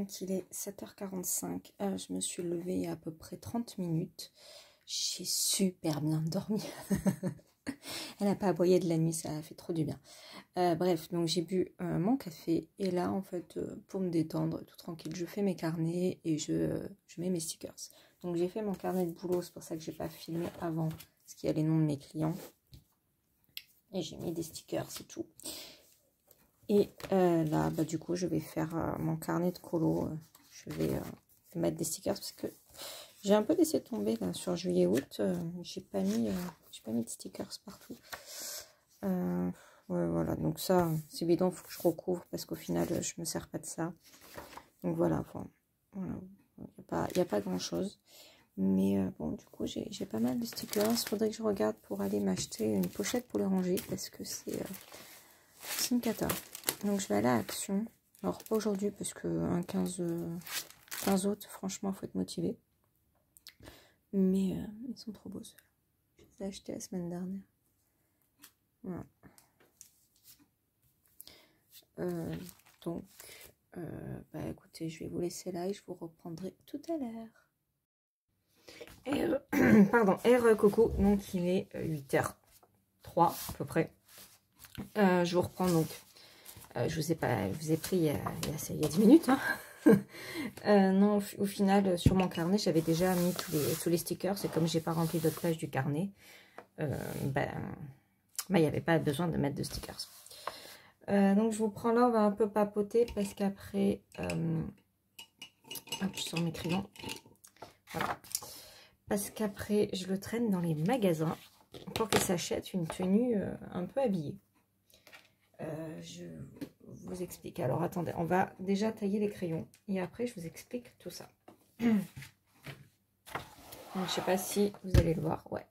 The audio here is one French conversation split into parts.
qu'il est 7h45. Je me suis levée il y a à peu près 30 minutes. J'ai super bien dormi. Elle n'a pas aboyé de la nuit, ça a fait trop du bien. Bref, donc j'ai bu mon café. Et là, en fait, pour me détendre, tout tranquille, je fais mes carnets et je mets mes stickers. Donc j'ai fait mon carnet de boulot, c'est pour ça que j'ai pas filmé avant, parce qu'il y a les noms de mes clients. Et j'ai mis des stickers, c'est tout. Et là, bah, du coup, je vais faire mon carnet de colo. Je vais mettre des stickers parce que j'ai un peu laissé tomber là, sur juillet-août. J'ai pas mis de stickers partout. Ouais, voilà, donc ça, c'est évident, il faut que je recouvre parce qu'au final, je me sers pas de ça. Donc voilà, voilà. Il n'y a pas grand-chose. Mais bon, du coup, j'ai pas mal de stickers. Il faudrait que je regarde pour aller m'acheter une pochette pour les ranger parce que c'est une cata. Donc je vais aller à Action. Alors pas aujourd'hui parce que un 15 août, franchement, faut être motivé. Mais ils sont trop beaux ceux-là. Je les ai achetés la semaine dernière. Voilà. Donc, bah écoutez, je vais vous laisser là et je vous reprendrai tout à l'heure. Pardon, coucou. Donc il est 8h03 à peu près. Je vous reprends donc. Je vous ai pris il y a 10 minutes. Hein. Non, au final, sur mon carnet, j'avais déjà mis tous les stickers. C'est comme j'ai pas rempli d'autres pages du carnet, il n'y avait pas besoin de mettre de stickers. Donc, je vous prends là, on va un peu papoter parce qu'après... hop, je sors mes crayons. Voilà. Parce qu'après, je le traîne dans les magasins pour qu'il s'achète une tenue un peu habillée. Je vous explique. Alors, attendez, on va déjà tailler les crayons. Et après, je vous explique tout ça. Donc, je ne sais pas si vous allez le voir. Ouais.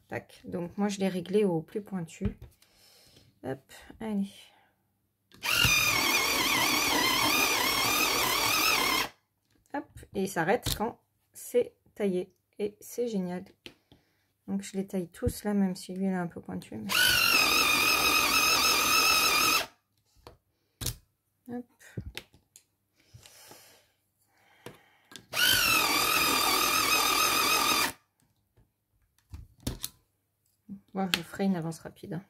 Tac. Donc, moi, je l'ai réglé au plus pointu. Hop, allez. Hop, et il s'arrête quand c'est taillé. Et c'est génial. Donc, je les taille tous là, même si lui, il est un peu pointu. Mais... Hop. Moi, je ferai une avance rapide.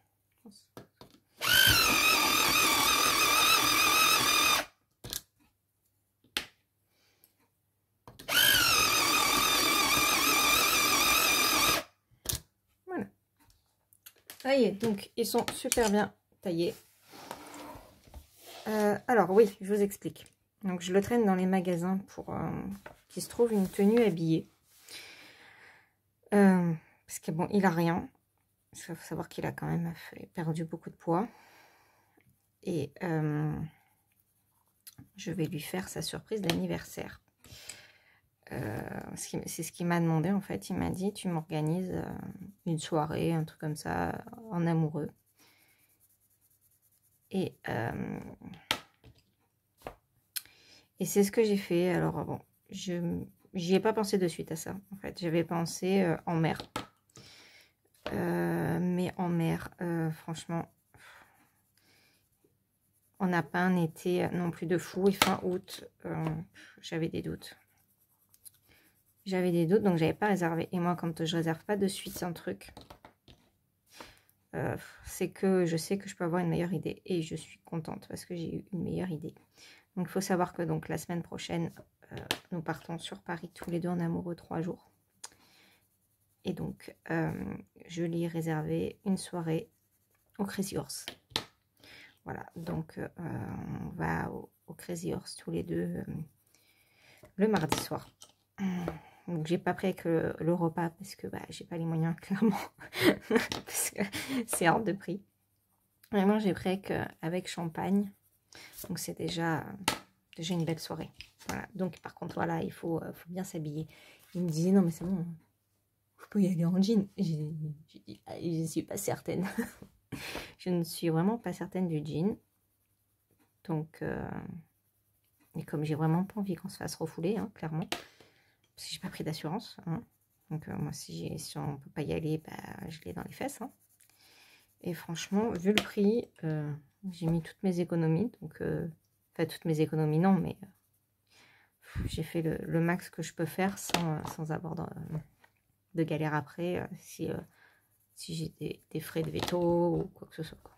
Voilà. Ça y est, donc ils sont super bien taillés. Alors oui, je vous explique. Donc je le traîne dans les magasins pour qu'il se trouve une tenue habillée. Parce que bon, il a rien. Il faut savoir qu'il a quand même perdu beaucoup de poids. Et je vais lui faire sa surprise d'anniversaire. C'est ce qu'il m'a demandé en fait. Il m'a dit, tu m'organises une soirée, un truc comme ça, en amoureux. Et c'est ce que j'ai fait. Alors bon, j'y ai pas pensé de suite à ça. En fait, j'avais pensé en mer. Mais en mer, franchement, on n'a pas un été non plus de fou. Et fin août, j'avais des doutes. J'avais des doutes, donc j'avais pas réservé. Et moi, quand je réserve pas de suite un truc, c'est que je sais que je peux avoir une meilleure idée. Et je suis contente parce que j'ai eu une meilleure idée. Donc, il faut savoir que donc la semaine prochaine, nous partons sur Paris tous les deux en amoureux 3 jours. Et donc, je lui ai réservé une soirée au Crazy Horse. Voilà, donc on va au Crazy Horse tous les deux le mardi soir. Donc, j'ai pas pris avec le repas parce que bah, j'ai pas les moyens, clairement. Parce que c'est hors de prix. Vraiment, j'ai pris avec champagne. Donc, c'est déjà une belle soirée. Voilà, donc par contre, voilà, il faut bien s'habiller. Il me disait, non, mais c'est bon, je peux y aller en jean. Je ne suis pas certaine. Je ne suis vraiment pas certaine du jean. Donc, et comme j'ai vraiment pas envie qu'on se fasse refouler, hein, clairement. Parce que j'ai pas pris d'assurance. Hein. Donc, moi, si on peut pas y aller, bah, je l'ai dans les fesses. Hein. Et franchement, vu le prix, j'ai mis toutes mes économies. Donc, enfin, toutes mes économies, non, mais j'ai fait le max que je peux faire sans avoir de galère après si j'ai des frais de veto ou quoi que ce soit, quoi.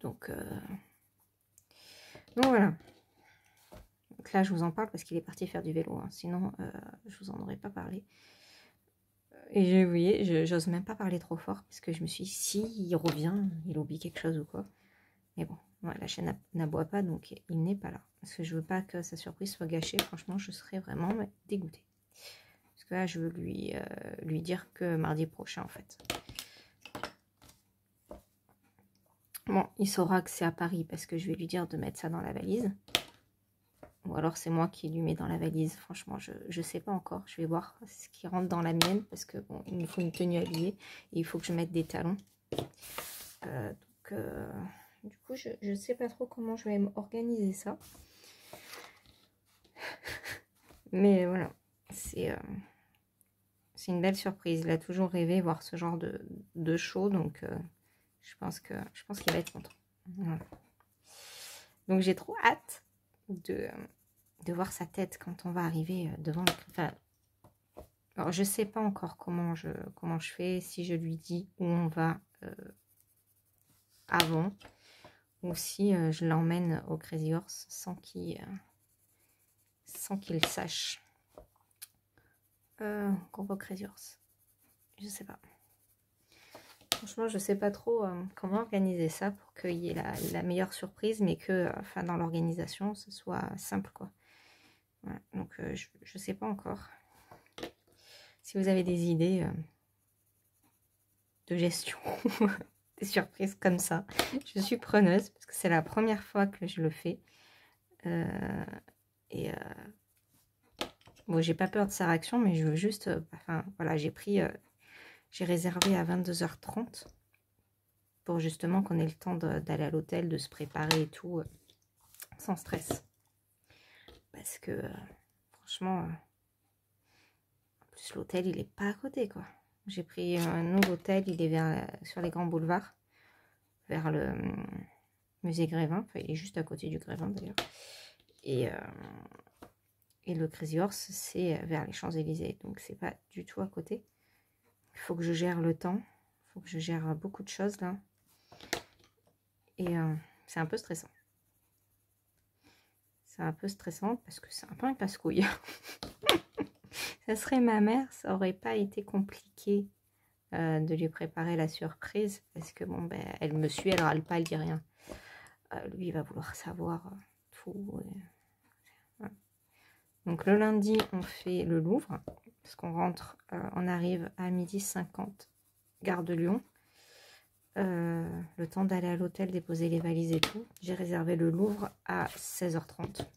Donc voilà. Donc là, je vous en parle parce qu'il est parti faire du vélo. Hein. Sinon, je vous en aurais pas parlé. Et vous voyez, j'ose même pas parler trop fort parce que je me suis dit, si il revient, il oublie quelque chose ou quoi. Mais bon, ouais, la chaîne n'aboie pas, donc il n'est pas là. Parce que je veux pas que sa surprise soit gâchée. Franchement, je serais vraiment dégoûtée. Parce que là, je veux lui dire que mardi prochain, en fait. Bon, il saura que c'est à Paris parce que je vais lui dire de mettre ça dans la valise. Ou alors c'est moi qui lui mets dans la valise. Franchement, je sais pas encore. Je vais voir ce qui rentre dans la mienne parce que bon, il me faut une tenue habillée et il faut que je mette des talons. Du coup, je sais pas trop comment je vais organiser ça. Mais voilà, c'est une belle surprise. Il a toujours rêvé voir ce genre de show, donc je pense qu'il va être content. Voilà. Donc j'ai trop hâte de voir sa tête quand on va arriver devant le... Enfin, alors je sais pas encore comment je fais, si je lui dis où on va avant, ou si je l'emmène au Crazy Horse sans qu'il sache qu'on va au Crazy Horse. Je sais pas. Franchement, je sais pas trop comment organiser ça pour qu'il y ait la meilleure surprise, mais que enfin, dans l'organisation, ce soit simple, quoi. Voilà. Donc, je sais pas encore. Si vous avez des idées de gestion, des surprises comme ça, je suis preneuse parce que c'est la première fois que je le fais. Bon, j'ai pas peur de sa réaction, mais je veux juste... enfin, voilà, j'ai réservé à 22h30 pour justement qu'on ait le temps d'aller à l'hôtel, de se préparer et tout, sans stress. Parce que, franchement, en plus l'hôtel, il est pas à côté, quoi. J'ai pris un nouveau hôtel, il est sur les grands boulevards, vers le musée Grévin. Enfin, il est juste à côté du Grévin, d'ailleurs. Et le Crazy Horse, c'est vers les Champs-Élysées. Donc, c'est pas du tout à côté. Il faut que je gère le temps. Il faut que je gère beaucoup de choses, là. Et c'est un peu stressant. C'est un peu stressant parce que c'est un peu un casse-couille. Ça serait ma mère, ça aurait pas été compliqué de lui préparer la surprise. Parce que, bon, ben, elle me suit, elle râle pas, elle dit rien. Lui, il va vouloir savoir tout. Voilà. Donc, le lundi, on fait le Louvre. Parce qu'on rentre, on arrive à 12h50, gare de Lyon. Le temps d'aller à l'hôtel, déposer les valises et tout. J'ai réservé le Louvre à 16h30.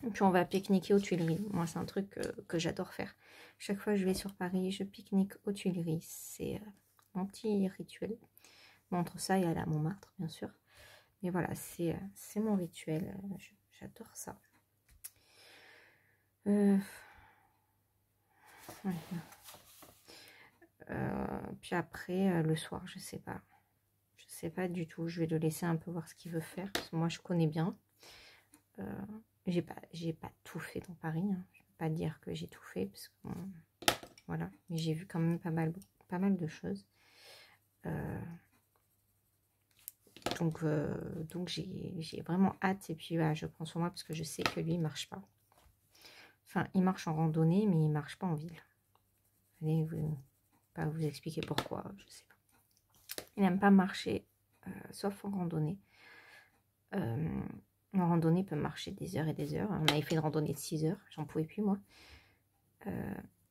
Et puis on va pique-niquer aux Tuileries. Moi, c'est un truc que j'adore faire. Chaque fois que je vais sur Paris, je pique-nique aux Tuileries. C'est mon petit rituel. Bon, entre ça et aller à Montmartre, bien sûr. Mais voilà, c'est mon rituel. J'adore ça. Ouais. Puis après, le soir, je sais pas. Je sais pas du tout. Je vais le laisser un peu voir ce qu'il veut faire. Parce que moi, je connais bien. J'ai pas tout fait dans Paris. Hein. Je ne vais pas dire que j'ai tout fait. Parce que, voilà. Mais j'ai vu quand même pas mal de choses. Donc j'ai vraiment hâte. Et puis, voilà, je prends sur moi parce que je sais que lui, il marche pas. Enfin, il marche en randonnée, mais il marche pas en ville. Allez, pas vous expliquer pourquoi. Je sais pas. Il n'aime pas marcher, sauf en randonnée. En randonnée, il peut marcher des heures et des heures. On avait fait une randonnée de 6 heures. J'en pouvais plus, moi.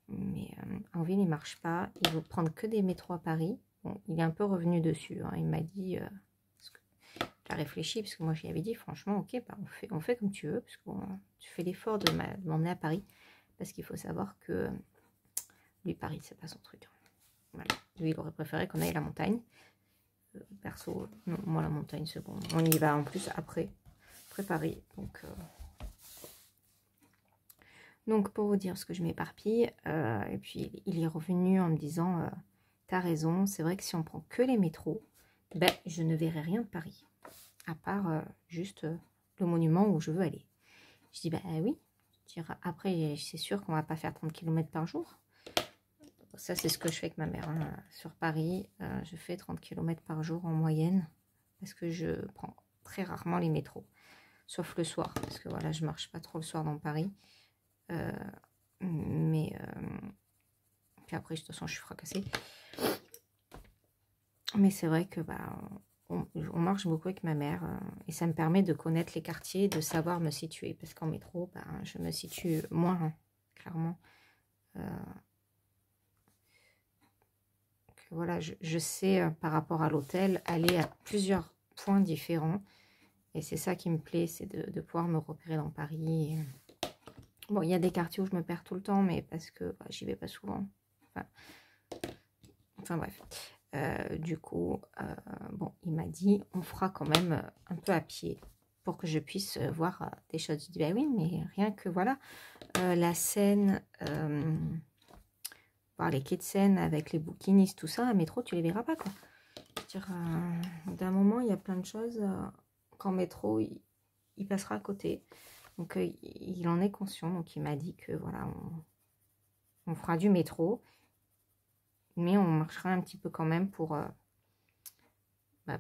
Mais en ville, il marche pas. Il veut prendre que des métros à Paris. Bon, il est un peu revenu dessus. Hein. Il m'a dit... il a réfléchi, parce que moi, j'y avais dit, franchement, ok, bah, on fait comme tu veux. Parce que bon, tu fais l'effort de m'emmener à Paris. Parce qu'il faut savoir que... lui, Paris, c'est pas son truc. Voilà. Lui, il aurait préféré qu'on aille à la montagne. Perso, non, moi, la montagne, c'est bon. On y va en plus après Paris. Donc, pour vous dire ce que je m'éparpille, et puis il est revenu en me disant, t'as raison, c'est vrai que si on prend que les métros, ben, je ne verrai rien de Paris, à part juste le monument où je veux aller. Je dis, bah oui. Après, c'est sûr qu'on va pas faire 30 km par jour. Ça, c'est ce que je fais avec ma mère. Hein. Sur Paris, je fais 30 km par jour en moyenne. Parce que je prends très rarement les métros. Sauf le soir. Parce que voilà, je marche pas trop le soir dans Paris. Mais puis après, de toute façon, je suis fracassée. Mais c'est vrai que bah, on marche beaucoup avec ma mère. Et ça me permet de connaître les quartiers, de savoir me situer. Parce qu'en métro, bah, je me situe moins, hein, clairement. Voilà, je sais par rapport à l'hôtel aller à plusieurs points différents. Et c'est ça qui me plaît, c'est de pouvoir me repérer dans Paris. Et... Bon, il y a des quartiers où je me perds tout le temps, mais parce que bah, j'y vais pas souvent. Enfin bref. Du coup, bon, il m'a dit, on fera quand même un peu à pied pour que je puisse voir des choses. Je dis, bah oui, mais rien que voilà, la Seine, voir les quais de Seine avec les bouquinistes, tout ça, un métro, tu les verras pas, quoi. D'un moment, il y a plein de choses qu'en métro, il passera à côté. Donc, il en est conscient. Donc, il m'a dit que voilà, on fera du métro, mais on marchera un petit peu quand même pour voir la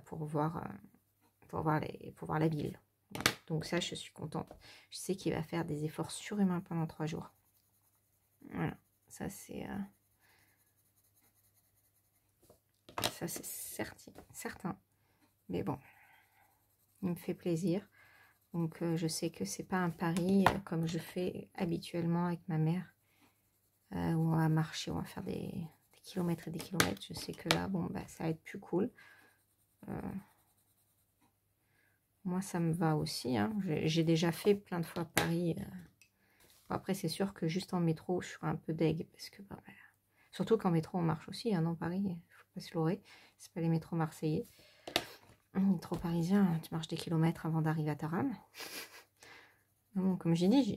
ville. Voilà. Donc, ça, je suis contente. Je sais qu'il va faire des efforts surhumains pendant 3 jours. Voilà, ça, c'est certain. Mais bon, il me fait plaisir. Donc, je sais que c'est pas un pari comme je fais habituellement avec ma mère, où on va marcher, on va faire des kilomètres et des kilomètres. Je sais que là, bon, bah, ça va être plus cool. Moi, ça me va aussi. Hein. J'ai déjà fait plein de fois Paris. Bon, après, c'est sûr que juste en métro, je suis un peu deg. Parce que, bah, surtout qu'en métro, on marche aussi. Hein, dans Paris, il ne faut pas se leurrer. C'est pas les métros marseillais. Métro parisien, tu marches des kilomètres avant d'arriver à ta rame. Bon, comme j'ai dit,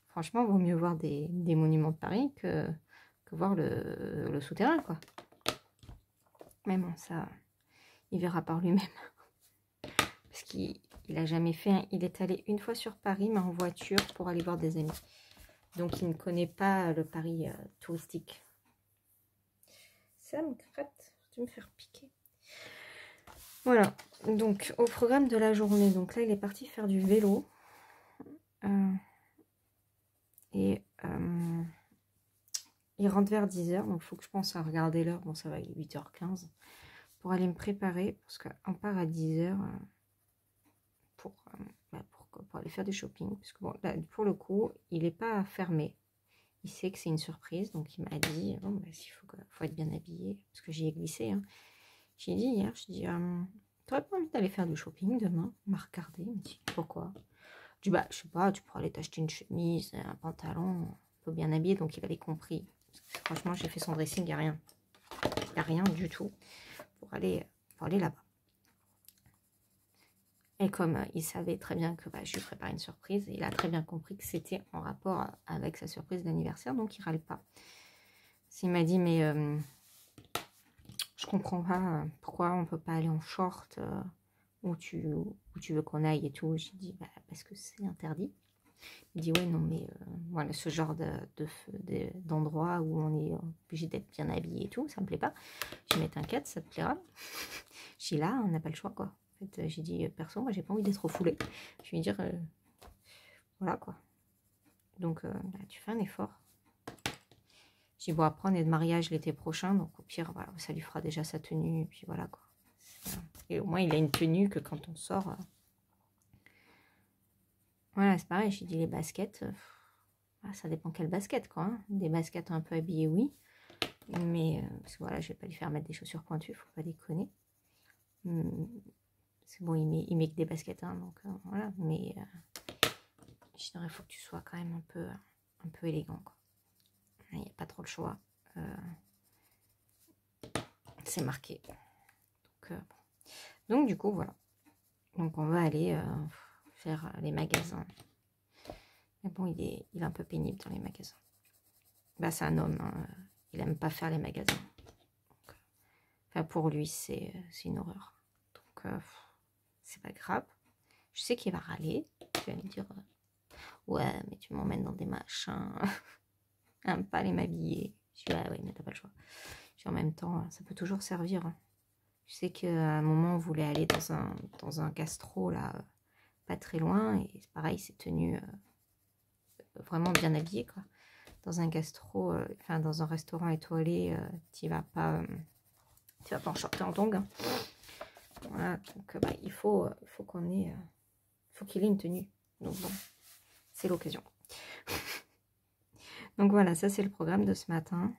franchement, il vaut mieux voir des monuments de Paris que voir le souterrain, quoi. Mais bon, ça, il verra par lui-même. Parce qu'il n'a jamais fait, il est allé une fois sur Paris, mais en voiture, pour aller voir des amis. Donc, il ne connaît pas le Paris touristique. Ça me gratte, tu me faire piquer. Voilà, donc, au programme de la journée. Donc là, il est parti faire du vélo. Il rentre vers 10h, donc il faut que je pense à regarder l'heure. Bon, ça va, il est 8h15. Pour aller me préparer, parce qu'on part à 10h pour aller faire du shopping. Parce que bon, là, pour le coup, il n'est pas fermé. Il sait que c'est une surprise, donc il m'a dit, bon, bah, faut être bien habillé, parce que j'y ai glissé. Hein. J'ai dit hier, t'aurais pas envie d'aller faire du shopping demain? Il m'a regardé, il me dit, pourquoi? Je dis, bah, je sais pas, tu pourras aller t'acheter une chemise, un pantalon, un peu bien habillé, donc il avait compris. Franchement, j'ai fait son dressing, il n'y a rien. Il n'y a rien du tout pour aller là-bas. Et comme il savait très bien que je lui préparais une surprise, il a très bien compris que c'était en rapport avec sa surprise d'anniversaire, donc il râle pas. Il m'a dit, mais je comprends pas pourquoi on peut pas aller en short où tu veux qu'on aille et tout. J'ai dit, parce que c'est interdit. Il dit, ouais, non, mais voilà, ce genre d'endroit où on est obligé d'être bien habillé et tout, ça me plaît pas. Je dis, mais t'inquiète, ça te plaira. J'ai dit, là, on n'a pas le choix, quoi. En fait, j'ai dit, perso, moi, j'ai pas envie d'être refoulée. Je vais lui dire, voilà, quoi. Donc, tu fais un effort. J'ai dit, bon, après, on est de mariage l'été prochain, donc au pire, voilà, ça lui fera déjà sa tenue, et puis voilà, quoi. Et au moins, il a une tenue que quand on sort... Voilà, c'est pareil, j'ai dit les baskets, ça dépend quelle basket, quoi. Hein. Des baskets un peu habillées, oui. Mais, parce que voilà, je vais pas lui faire mettre des chaussures pointues, faut pas déconner. C'est bon, il met que des baskets, hein, donc voilà. Mais, je dirais, il faut que tu sois quand même un peu élégant, quoi. Il n'y a pas trop le choix. C'est marqué. Donc, du coup, voilà. Donc, on va aller faire les magasins. Mais bon, il est un peu pénible dans les magasins. Bah, c'est un homme, hein. Il aime pas faire les magasins. Donc, enfin, pour lui, c'est une horreur. Donc, c'est pas grave. Je sais qu'il va râler. tu vas me dire, ouais, mais tu m'emmènes dans des machins, un pas aller m'habiller. Je dis, ouais, mais t'as pas le choix. En même temps, ça peut toujours servir. Hein. Je sais qu'à un moment, on voulait aller dans un gastro, là, pas très loin, et c'est pareil, c'est tenu vraiment bien habillé, quoi. Dans un gastro, enfin, dans un restaurant étoilé, tu vas pas en short et en tongs. Hein. Voilà, donc bah, il faut qu'on ait, faut qu'il ait une tenue. Donc bon, c'est l'occasion. Donc voilà, ça c'est le programme de ce matin.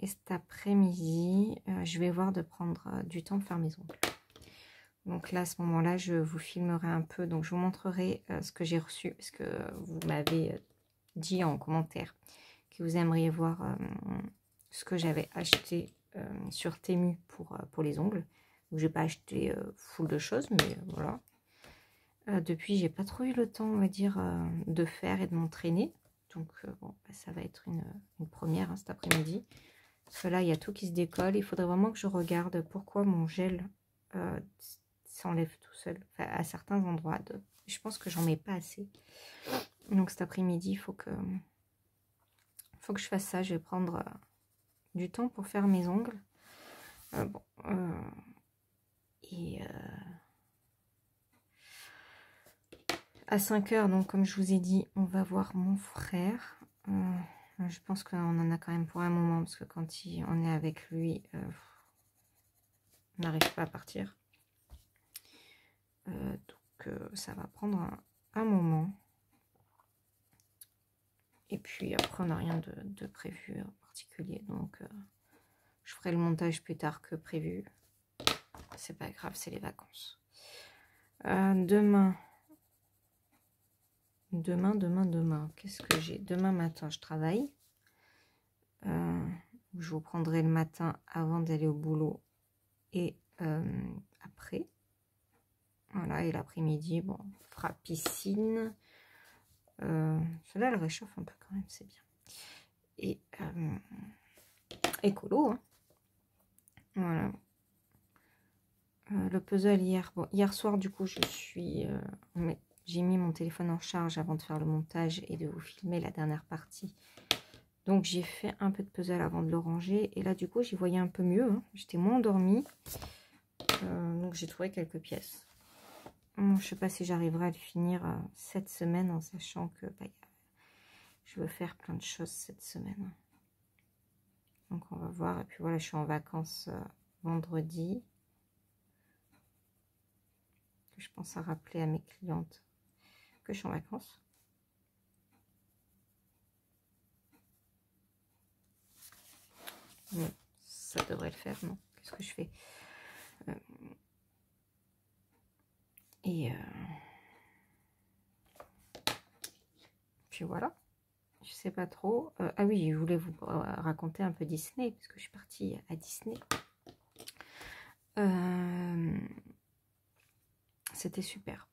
Et cet après-midi, je vais voir de prendre du temps pour faire mes ongles. Donc là, à ce moment-là, je vous filmerai un peu. Donc je vous montrerai ce que j'ai reçu. Parce que vous m'avez dit en commentaire que vous aimeriez voir ce que j'avais acheté sur Temu pour les ongles. Donc j'ai pas acheté full de choses, mais voilà. Depuis, j'ai pas trop eu le temps, on va dire, de faire et de m'entraîner. Donc, bon, bah, ça va être une première hein, cet après-midi. Parce que là, il y a tout qui se décolle. Il faudrait vraiment que je regarde pourquoi mon gel s'enlève tout seul. Enfin, à certains endroits. Je pense que j'en mets pas assez. Donc, cet après-midi, il faut que je fasse ça. Je vais prendre du temps pour faire mes ongles. À 5 h, donc comme je vous ai dit, on va voir mon frère. Je pense qu'on en a quand même pour un moment, parce que quand on est avec lui, on n'arrive pas à partir. Donc ça va prendre un moment. Et puis après, on n'a rien de prévu en particulier. Donc je ferai le montage plus tard que prévu. C'est pas grave, c'est les vacances. Demain, qu'est-ce que j'ai? Demain matin, je travaille. Je vous prendrai le matin avant d'aller au boulot et après. Voilà, et l'après-midi, bon, on fera piscine. Celle-là, elle réchauffe un peu quand même, c'est bien. Et écolo, hein. Voilà. Le puzzle hier, bon, hier soir, du coup, j'ai mis mon téléphone en charge avant de faire le montage et de vous filmer la dernière partie. Donc, j'ai fait un peu de puzzle avant de le ranger. Et là, du coup, j'y voyais un peu mieux. Hein. J'étais moins endormie. Donc, j'ai trouvé quelques pièces. Je ne sais pas si j'arriverai à le finir cette semaine, en sachant que bah, je veux faire plein de choses cette semaine. Donc, on va voir. Et puis, voilà, je suis en vacances vendredi. Je pense à rappeler à mes clientes que je suis en vacances. Bon, ça devrait le faire, non? Qu'est-ce que je fais? Puis voilà. Je sais pas trop. Ah oui, je voulais vous raconter un peu Disney, parce que je suis partie à Disney. C'était super.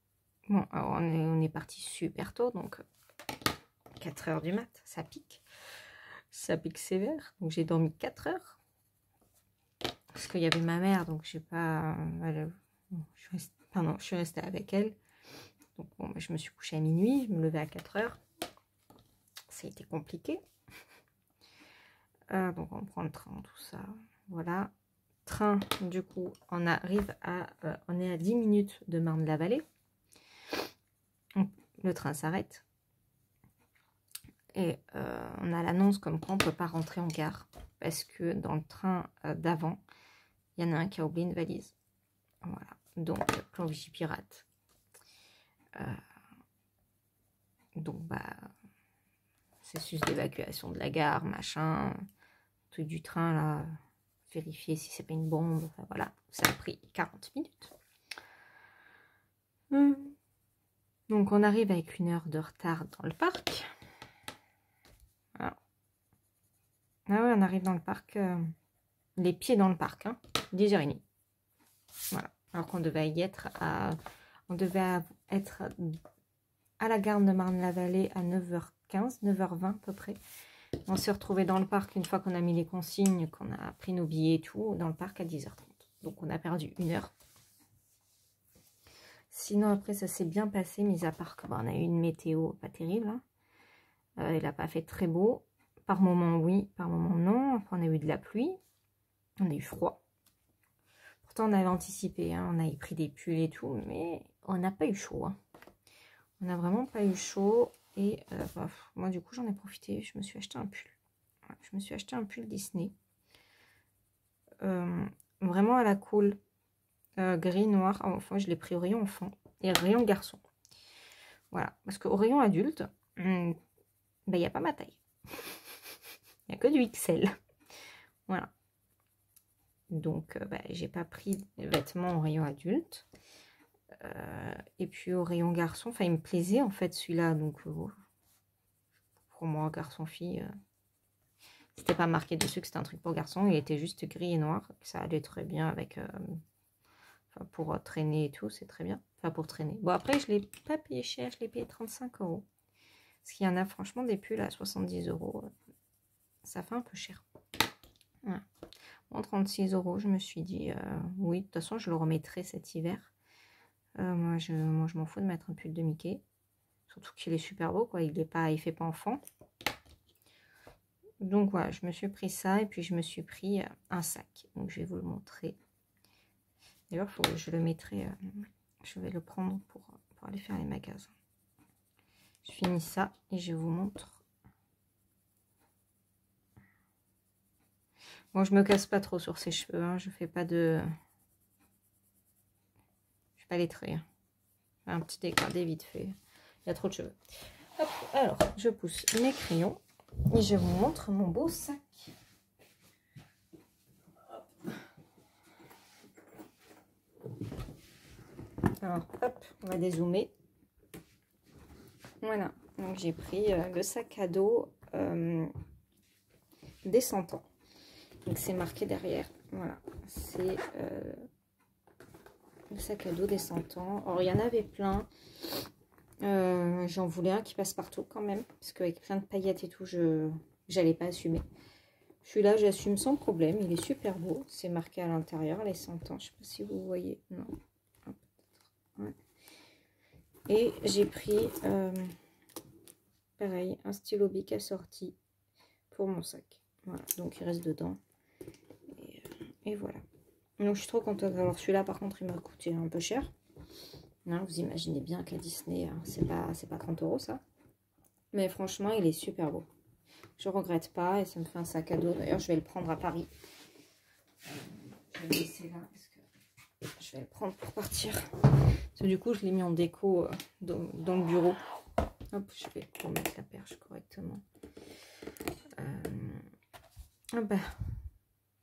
Bon, alors on est parti super tôt, donc 4 h du mat, ça pique. Ça pique sévère. Donc j'ai dormi 4 heures. Parce qu'il y avait ma mère, donc j'ai pas... je suis restée avec elle. Donc bon, je me suis couchée à minuit, je me levais à 4 heures. Ça a été compliqué. Donc on prend le train, tout ça. Voilà. Train, du coup, on arrive à... on est à 10 minutes de Marne-la-Vallée. Le train s'arrête. Et on a l'annonce comme quoi on ne peut pas rentrer en gare. Parce que dans le train d'avant, il y en a un qui a oublié une valise. Voilà. Donc, plan Vigipirate. Donc, bah, processus d'évacuation de la gare, machin, truc du train, là, vérifier si c'est pas une bombe, enfin voilà, ça a pris 40 minutes. Donc, on arrive avec 1 heure de retard dans le parc. Voilà. Ah ouais, on arrive dans le parc, les pieds dans le parc, hein, 10h30. Voilà, alors qu'on devait y être on devait être à la gare de Marne-la-Vallée à 9h15, 9h20 à peu près. On s'est retrouvé dans le parc une fois qu'on a mis les consignes, qu'on a pris nos billets et tout, dans le parc à 10h30. Donc on a perdu 1 heure. Sinon, après, ça s'est bien passé, mis à part que, on a eu une météo pas terrible. Hein. Il n'a pas fait très beau. Par moments, oui, par moments, non. Après, on a eu de la pluie. On a eu froid. Pourtant, on avait anticipé. Hein. On avait pris des pulls et tout, mais on n'a pas eu chaud. Hein. On n'a vraiment pas eu chaud. Et moi, du coup, j'en ai profité. Je me suis acheté un pull. Ouais, je me suis acheté un pull Disney. Vraiment à la cool. Gris, noir. Enfin, je l'ai pris au rayon enfant et au rayon garçon. Voilà. Parce qu'au rayon adulte, il n'y a pas ma taille. Il n'y a que du XL. Voilà. Donc, j'ai pas pris de vêtements au rayon adulte. Et puis au rayon garçon, enfin, il me plaisait en fait celui-là. Donc, pour moi, garçon-fille, c'était pas marqué dessus que c'était un truc pour garçon. Il était juste gris et noir. Ça allait très bien avec... pour traîner et tout, c'est très bien. Enfin, pour traîner. Bon, après, je l'ai pas payé cher. Je l'ai payé 35 €. Parce qu'il y en a franchement des pulls à 70 €. Ça fait un peu cher. Ouais. Bon, 36 €, je me suis dit, oui, de toute façon, je le remettrai cet hiver. Moi, je m'en fous de mettre un pull de Mickey. Surtout qu'il est super beau, quoi. Il fait pas enfant. Donc, voilà, je me suis pris ça. Et puis, je me suis pris un sac. Donc, je vais vous le montrer. D'ailleurs, je le mettrai... je vais le prendre pour aller faire les magasins. Je finis ça et je vous montre. Bon, je me casse pas trop sur ses cheveux. Hein. Je fais pas de... Je vais pas les traits. Hein. Un petit dégradé vite fait. Il y a trop de cheveux. Hop, alors, je pousse mes crayons et je vous montre mon beau sac. Alors, hop, on va dézoomer. Voilà, donc j'ai pris le sac à dos des 100 ans. Donc c'est marqué derrière. Voilà, c'est le sac à dos des 100 ans. Alors, il y en avait plein. J'en voulais un qui passe partout quand même. Parce qu'avec plein de paillettes et tout, j'allais pas assumer. Celui-là, j'assume sans problème. Il est super beau. C'est marqué à l'intérieur, les 100 ans. Je sais pas si vous voyez. Non. Ouais. Et j'ai pris, pareil, un stylo bic assorti pour mon sac. Voilà, donc il reste dedans. Et voilà. Donc je suis trop contente. Alors celui-là, par contre, il m'a coûté un peu cher. Hein, vous imaginez bien qu'à Disney, hein, c'est pas 30 € ça. Mais franchement, il est super beau. Je regrette pas et ça me fait un sac à dos. D'ailleurs, je vais le prendre à Paris. Je vais le laisser là parce que je vais le prendre pour partir. Parce que du coup, je l'ai mis en déco dans le bureau. Hop, je vais remettre la perche correctement.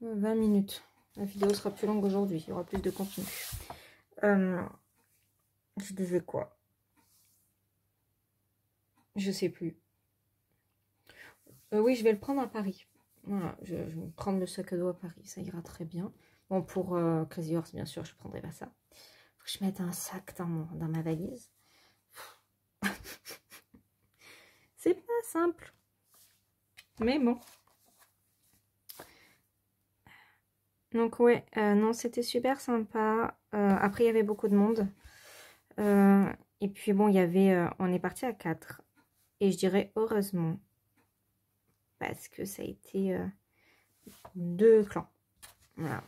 20 minutes. La vidéo sera plus longue aujourd'hui. Il y aura plus de contenu. Je disais quoi? Je sais plus. Oui, je vais le prendre à Paris. Voilà, je vais prendre le sac à dos à Paris. Ça ira très bien. Bon, pour Crazy Horse, bien sûr, je ne prendrai pas ça. Faut que je mette un sac dans ma valise. C'est pas simple. Mais bon. Donc ouais, non, c'était super sympa. Après, il y avait beaucoup de monde. Et puis bon, on est parti à 4. Et je dirais heureusement. Parce que ça a été 2 clans. Voilà.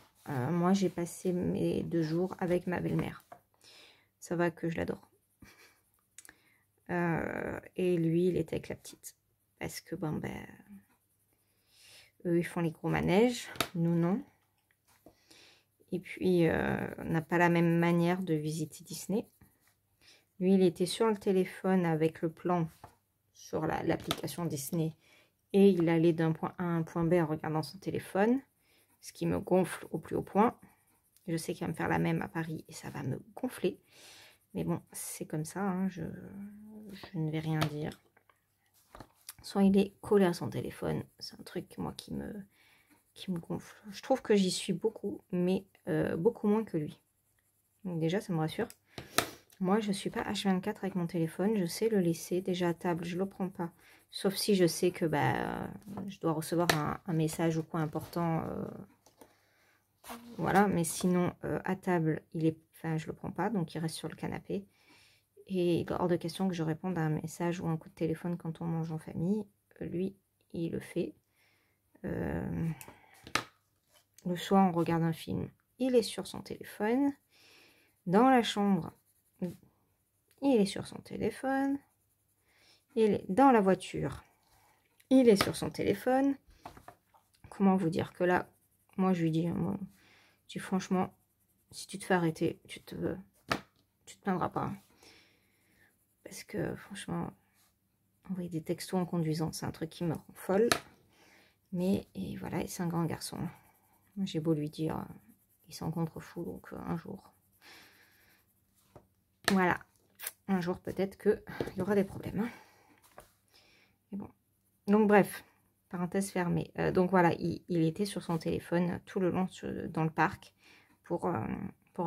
Moi, j'ai passé mes 2 jours avec ma belle-mère. Ça va que je l'adore. Et lui, il était avec la petite. Parce que, eux, ils font les gros manèges. Nous, non. Et puis, on n'a pas la même manière de visiter Disney. Lui, il était sur le téléphone avec le plan sur l'application Disney. Et il allait d'un point A à un point B en regardant son téléphone. Ce qui me gonfle au plus haut point. Je sais qu'il va me faire la même à Paris et ça va me gonfler. Mais bon, c'est comme ça. Hein, je ne vais rien dire. Soit il est collé à son téléphone. C'est un truc, moi, qui me gonfle. Je trouve que j'y suis beaucoup, mais beaucoup moins que lui. Donc déjà, ça me rassure. Moi, je ne suis pas H24 avec mon téléphone. Je sais le laisser. Déjà à table, je ne le prends pas. Sauf si je sais que je dois recevoir un message ou quoi important Voilà, mais sinon, à table, enfin, je le prends pas, donc il reste sur le canapé. Et il est hors de question que je réponde à un message ou un coup de téléphone quand on mange en famille. Lui, il le fait. Le soir, on regarde un film. Il est sur son téléphone. Dans la chambre, il est sur son téléphone. Il est dans la voiture. Il est sur son téléphone. Comment vous dire que là, moi, je lui dis, franchement, si tu te fais arrêter, tu te plaindras pas. Parce que, franchement, envoyer des textos en conduisant, c'est un truc qui me rend folle. Mais, et voilà, c'est un grand garçon. J'ai beau lui dire, il s'en contrefou, donc un jour. Voilà. Un jour, peut-être qu'il y aura des problèmes. Hein. Mais bon. Donc, bref. Parenthèse fermée. Donc, voilà, il était sur son téléphone tout le long dans le parc pour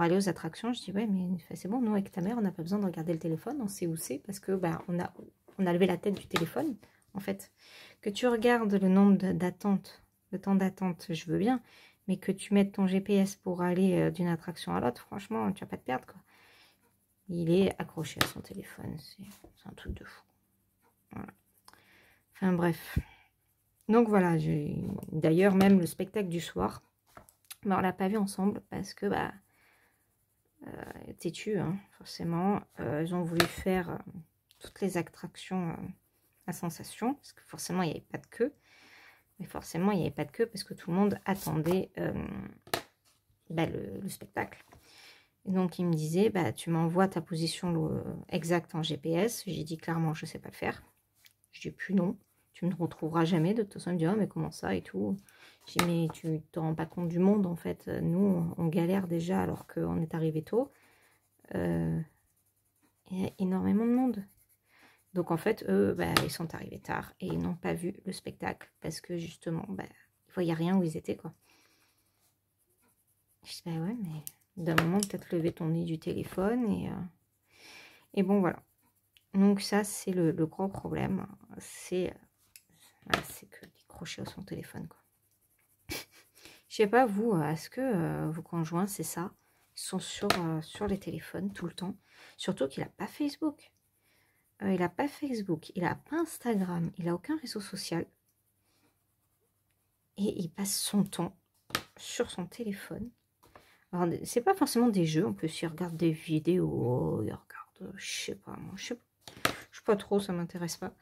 aller aux attractions. Je dis, ouais, mais c'est bon, nous, avec ta mère, on n'a pas besoin de regarder le téléphone. On sait où c'est parce que bah, on a levé la tête du téléphone, en fait. Que tu regardes le nombre d'attentes, le temps d'attente, je veux bien. Mais que tu mettes ton GPS pour aller d'une attraction à l'autre, franchement, tu vas pas te perdre, quoi. Il est accroché à son téléphone. C'est un truc de fou. Voilà. Enfin, bref. Donc, voilà. D'ailleurs, même le spectacle du soir, bah, on l'a pas vu ensemble parce que, bah, têtu, hein, forcément. Ils ont voulu faire toutes les attractions à sensation. Parce que forcément, il n'y avait pas de queue. Mais forcément, il n'y avait pas de queue parce que tout le monde attendait bah, le spectacle. Et donc, il me disait, bah, tu m'envoies ta position exacte en GPS. J'ai dit clairement, je ne sais pas le faire. Je dis plus non. Tu ne me retrouveras jamais. De toute façon, il me dit, oh, mais comment ça et tout. Je dis, mais tu ne te rends pas compte du monde, en fait. Nous, on galère déjà alors qu'on est arrivé tôt. Il y a énormément de monde. Donc, en fait, eux, bah, ils sont arrivés tard et ils n'ont pas vu le spectacle parce que, justement, bah, ils ne voyaient rien où ils étaient, quoi. Je dis, bah ouais, mais d'un moment, peut-être lever ton nez du téléphone et bon, voilà. Donc, ça, c'est le gros problème. C'est que décrocher son téléphone, quoi. Je sais pas, vous, est-ce que vos conjoints, c'est ça? Ils sont sur les téléphones tout le temps. Surtout qu'il n'a pas Facebook. Il n'a pas Facebook, il n'a pas Instagram, il n'a aucun réseau social. Et il passe son temps sur son téléphone. Alors, c'est pas forcément des jeux, en plus, il regarde des vidéos, il regarde, je sais pas, moi, je sais pas trop, ça m'intéresse pas.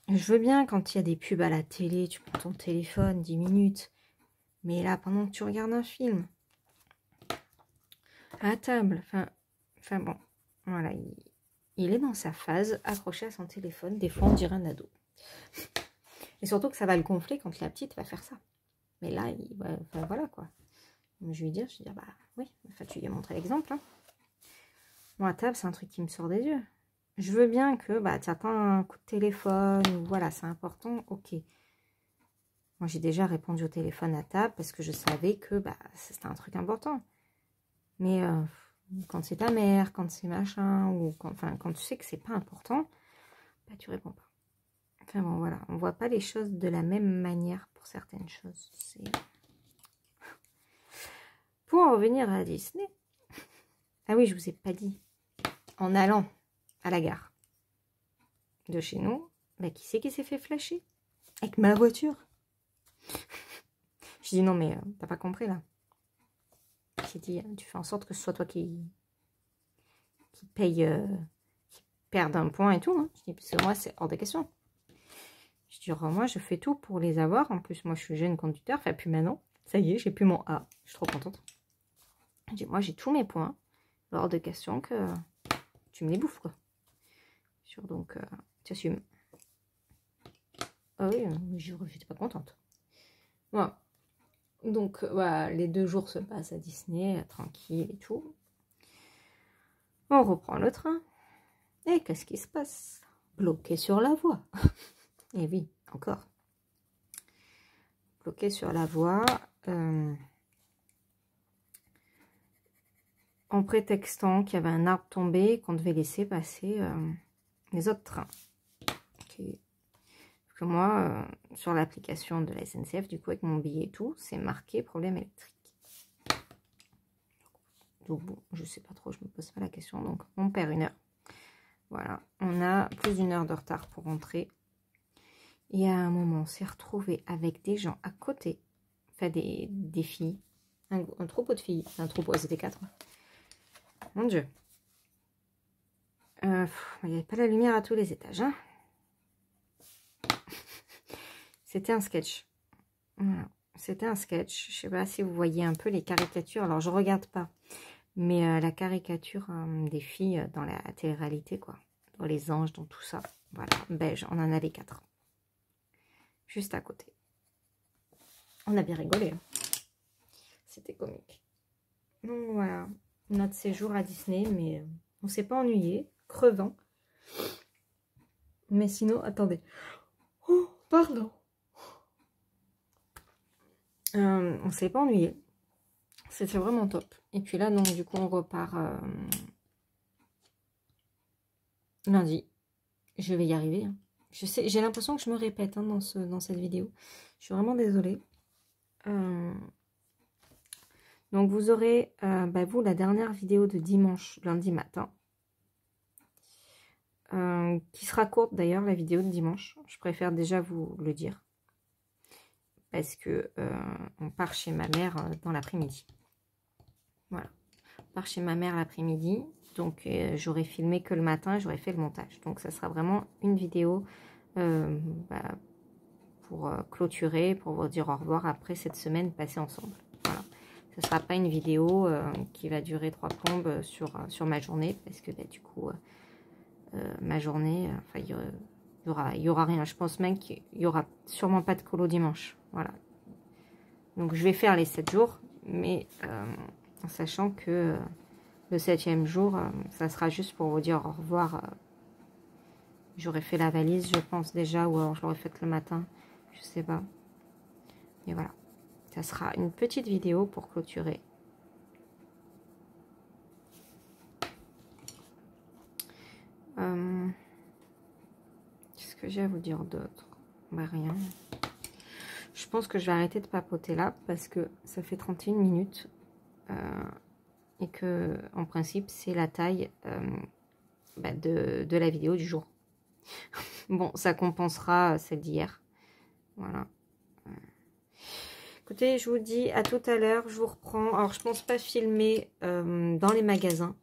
Je veux bien quand il y a des pubs à la télé, tu prends ton téléphone, 10 minutes. Mais là, pendant que tu regardes un film, à table, enfin bon, voilà, il est dans sa phase, accroché à son téléphone, des fois on dirait un ado. Et surtout que ça va le gonfler quand la petite va faire ça. Mais là, enfin, voilà quoi. Je vais lui dire, bah oui, enfin, tu lui as montré l'exemple. Hein. Moi, à table, c'est un truc qui me sort des yeux. Je veux bien que bah, tu attends un coup de téléphone, ou voilà, c'est important, ok. Moi, j'ai déjà répondu au téléphone à table parce que je savais que bah, c'était un truc important. Mais quand c'est ta mère, quand c'est machin, ou quand tu sais que c'est pas important, bah, tu réponds pas. Enfin bon, voilà, on voit pas les choses de la même manière pour certaines choses. Pour en revenir à Disney, ah oui, je vous ai pas dit, en allant à la gare de chez nous, bah, qui c'est qui s'est fait flasher? Avec ma voiture. Je dis non mais t'as pas compris là. J'ai dit, tu fais en sorte que ce soit toi qui paye, qui perde un point et tout. Hein. Je dis, parce que moi c'est hors de question. Je dis, moi je fais tout pour les avoir. En plus moi je suis jeune conducteur, enfin puis maintenant, ça y est, j'ai plus mon A. Je suis trop contente. Je dis, moi j'ai tous mes points. Hors de question que tu me les bouffes quoi. Donc tu assumes. Ah oui, j'étais pas contente. Voilà. Donc, voilà, les 2 jours se passent à Disney, tranquille et tout. On reprend le train. Et qu'est-ce qui se passe? Bloqué sur la voie. Et oui, encore. Bloqué sur la voie. En prétextant qu'il y avait un arbre tombé, qu'on devait laisser passer les autres trains. Okay. que moi, sur l'application de la SNCF, du coup, avec mon billet et tout, c'est marqué problème électrique. Donc bon, je sais pas trop, je me pose pas la question. Donc on perd 1 heure. Voilà, on a plus d'1 heure de retard pour rentrer. Et à un moment, on s'est retrouvé avec des gens à côté, enfin des filles, un troupeau de filles, un troupeau, c'était 4. Mon Dieu. Il n'y avait pas la lumière à tous les étages. Hein. C'était un sketch. Voilà. C'était un sketch. Je sais pas si vous voyez un peu les caricatures. Alors, je regarde pas. Mais la caricature des filles dans la télé-réalité, quoi. Dans les anges, dans tout ça. Voilà, beige. On en avait 4. Juste à côté. On a bien rigolé. Hein. C'était comique. Donc, voilà. Notre séjour à Disney, mais on s'est pas ennuyé. Crevant. Mais sinon, attendez. Oh, pardon. On s'est pas ennuyé. C'était vraiment top. Et puis là, donc, du coup, on repart lundi. Je vais y arriver. Hein. Je sais, j'ai l'impression que je me répète hein, dans cette vidéo. Je suis vraiment désolée. Donc, vous aurez, vous, la dernière vidéo de dimanche, lundi matin. Qui sera courte d'ailleurs, la vidéo de dimanche. Je préfère déjà vous le dire. Parce que on part chez ma mère dans l'après-midi. Voilà. On part chez ma mère l'après-midi. Donc, j'aurais filmé que le matin, j'aurais fait le montage. Donc, ça sera vraiment une vidéo pour clôturer, pour vous dire au revoir après cette semaine passée ensemble. Voilà. Ce ne sera pas une vidéo qui va durer 3 plombes sur ma journée. Parce que du coup, ma journée, il y aura rien. Je pense même qu'il n'y aura sûrement pas de colo dimanche. Voilà. Donc, je vais faire les 7 jours. Mais en sachant que le 7e jour, ça sera juste pour vous dire au revoir. J'aurais fait la valise, je pense déjà. Ou alors, je l'aurais faite le matin. Je sais pas. Mais voilà. Ça sera une petite vidéo pour clôturer. Qu'est-ce que j'ai à vous dire d'autre? Bah, rien. Je pense que je vais arrêter de papoter là parce que ça fait 31 minutes et que en principe c'est la taille de la vidéo du jour. Bon, ça compensera celle d'hier. Voilà. Écoutez, je vous dis à tout à l'heure. Je vous reprends. Alors, je pense pas filmer dans les magasins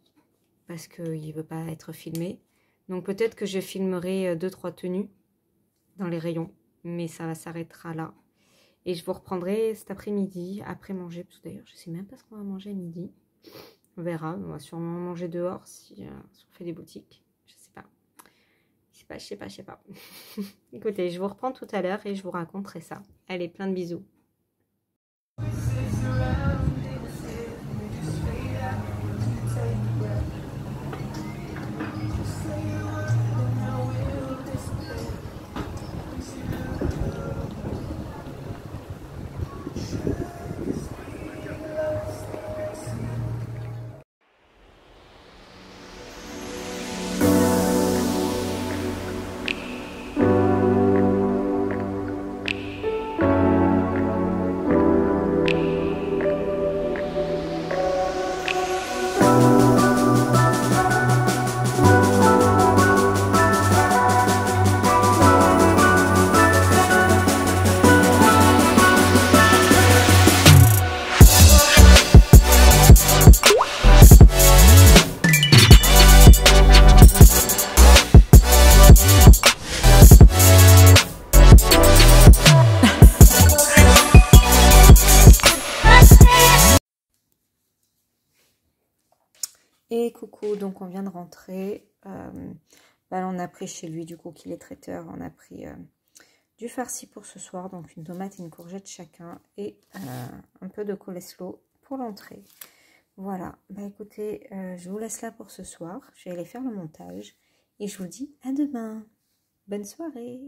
parce qu'il ne veut pas être filmé. Donc, peut-être que je filmerai 2-3 tenues dans les rayons. Mais ça s'arrêtera là. Et je vous reprendrai cet après-midi, après manger. Parce que d'ailleurs, je ne sais même pas ce qu'on va manger à midi. On verra. On va sûrement manger dehors si on fait des boutiques. Je sais pas. Je sais pas. Écoutez, je vous reprends tout à l'heure et je vous raconterai ça. Allez, plein de bisous. Et coucou, donc on vient de rentrer. On a pris chez lui, du coup, qu'il est traiteur. On a pris du farci pour ce soir. Donc une tomate et une courgette chacun. Et un peu de coleslaw pour l'entrée. Voilà. Bah écoutez, je vous laisse là pour ce soir. Je vais aller faire le montage. Et je vous dis à demain. Bonne soirée.